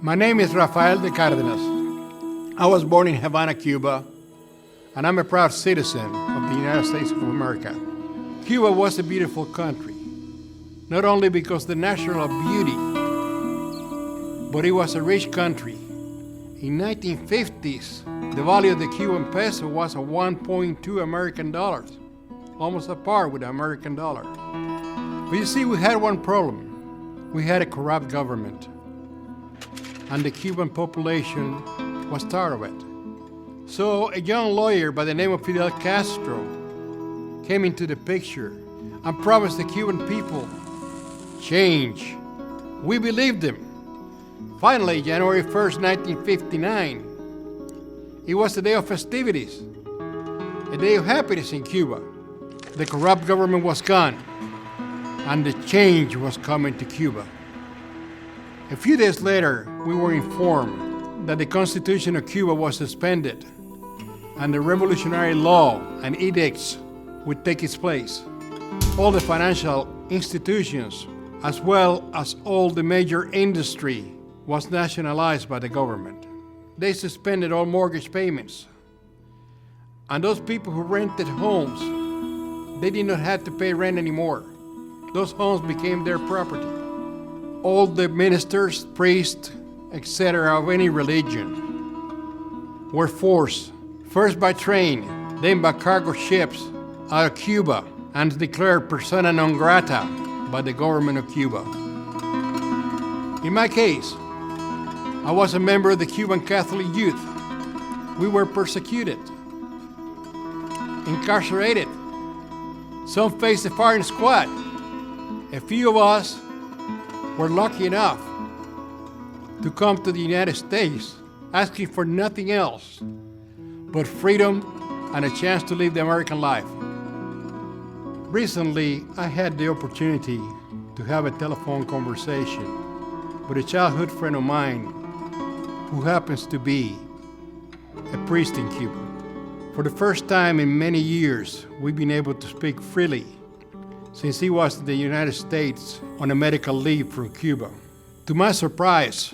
My name is Rafael de Cardenas. I was born in Havana, Cuba, and I'm a proud citizen of the United States of America. Cuba was a beautiful country, not only because of the natural beauty, but it was a rich country. In 1950s, the value of the Cuban peso was 1.2 American dollars, almost at par with the American dollar. But you see, we had one problem. We had a corrupt government, and the Cuban population was tired of it. So a young lawyer by the name of Fidel Castro came into the picture and promised the Cuban people change. We believed him. Finally, January 1st, 1959, it was a day of festivities, a day of happiness in Cuba. The corrupt government was gone, and the change was coming to Cuba. A few days later, we were informed that the Constitution of Cuba was suspended and the revolutionary law and edicts would take its place. All the financial institutions, as well as all the major industry, was nationalized by the government. They suspended all mortgage payments. And those people who rented homes, they did not have to pay rent anymore. Those homes became their property. All the ministers, priests, etc. of any religion were forced, first by train, then by cargo ships, out of Cuba and declared persona non grata by the government of Cuba. In my case, I was a member of the Cuban Catholic youth. We were persecuted, incarcerated. Some faced the firing squad. A few of us were lucky enough to come to the United States asking for nothing else but freedom and a chance to live the American life. Recently, I had the opportunity to have a telephone conversation with a childhood friend of mine who happens to be a priest in Cuba. For the first time in many years, we've been able to speak freely since he was in the United States on a medical leave from Cuba. To my surprise,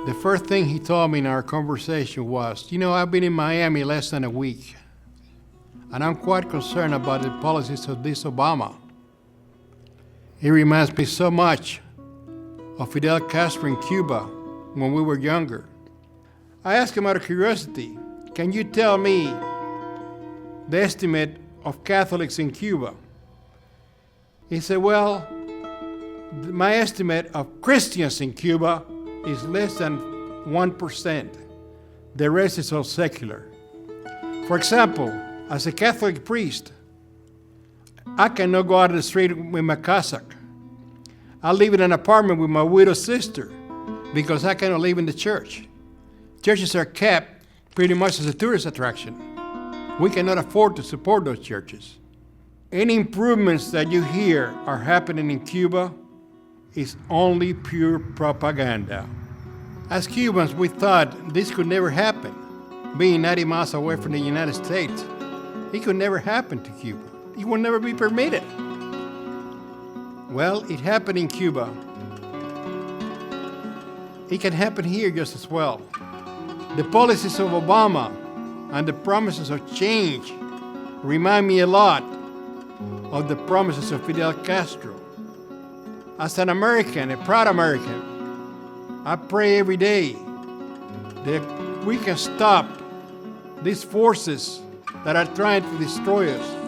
the first thing he told me in our conversation was, I've been in Miami less than a week, and I'm quite concerned about the policies of this Obama. He reminds me so much of Fidel Castro in Cuba when we were younger. I asked him out of curiosity, can you tell me the estimate of Catholics in Cuba? He said, well, my estimate of Christians in Cuba is less than 1%. The rest is all secular. For example, as a Catholic priest, I cannot go out of the street with my cassock. I live in an apartment with my widowed sister because I cannot live in the church. Churches are kept pretty much as a tourist attraction. We cannot afford to support those churches. Any improvements that you hear are happening in Cuba is only pure propaganda. As Cubans, we thought this could never happen. Being 90 miles away from the United States, it could never happen to Cuba. It will never be permitted. Well, it happened in Cuba. It can happen here just as well. The policies of Obama and the promises of change remind me a lot of the promises of Fidel Castro. As an American, a proud American, I pray every day that we can stop these forces that are trying to destroy us.